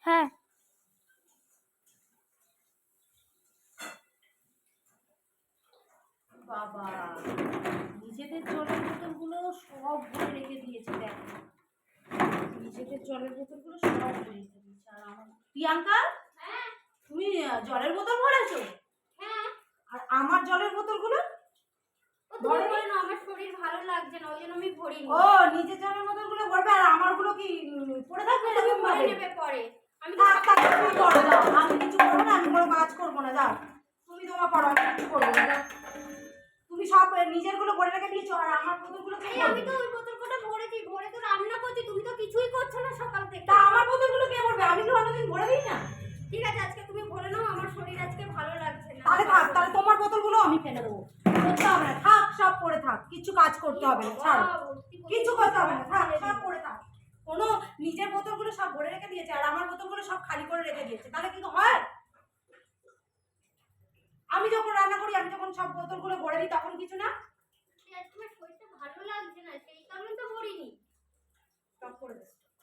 হ্যাঁ বাবা, নিজেদের জলের বোতলগুলো সব ভরে রেখে দিয়েছে। দেখো, নিজেদের জলের বোতলগুলো সব ভরে রেখে দিয়েছে। আর আমার প্রিয়াঙ্কা, তুমি জলের বোতল ভরেছো? হ্যাঁ। আর আমার জলের বোতলগুলো ভরে না, আমার শরীর ভালো লাগছে না, ওই জন্য আমি ভরিনি। ও, নিজের জলের বোতলগুলো ভরবে আর আমারগুলো কি পড়ে থাকবে? তুমি ভরে নেবে পরে। আমি তুমি করো, যাও। আমি কিছু করবো না, আমি কোনো কাজ করবো না, যাও। তুমি তোমার করো, আমি কিছু করবো না, যাও। তুমি সব নিজের গুলো ভরে রেখে দিয়েছো আর আমার বোতলগুলো কে ভরবে? আমি তো ওই বোতলগুলো ভরেছি, ভরে তো রান্না করছি, তুমি তো কিছুই করছো না সকাল থেকে। তা আমার বোতলগুলো কে ভরবে? আমি কি অন্যদিন ভরে দিই না? ঠিক আছে, আজকে তুমি ভরে নাও, আমার শরীর আজকে ভালো লাগছে না। তাহলে থাক, তাহলে তোমার বোতলগুলো আমি ফেলে দেবো। করতে হবে না, থাক, সব পড়ে থাক, কিছু কাজ করতে হবে না, ছাড়ো, কিছু করতে হবে না, থাক, সব পড়ে থাক। কোনো নিজের বোতলগুলো সব ভরে রেখে দিয়েছে আর আমার বোতলগুলো সব খালি করে রেখে দিয়েছে, তাহলে কি হয়? আমি যখন রান্না করি, আমি যখন সব বোতলগুলো ভরে দিই, তখন কিছু না?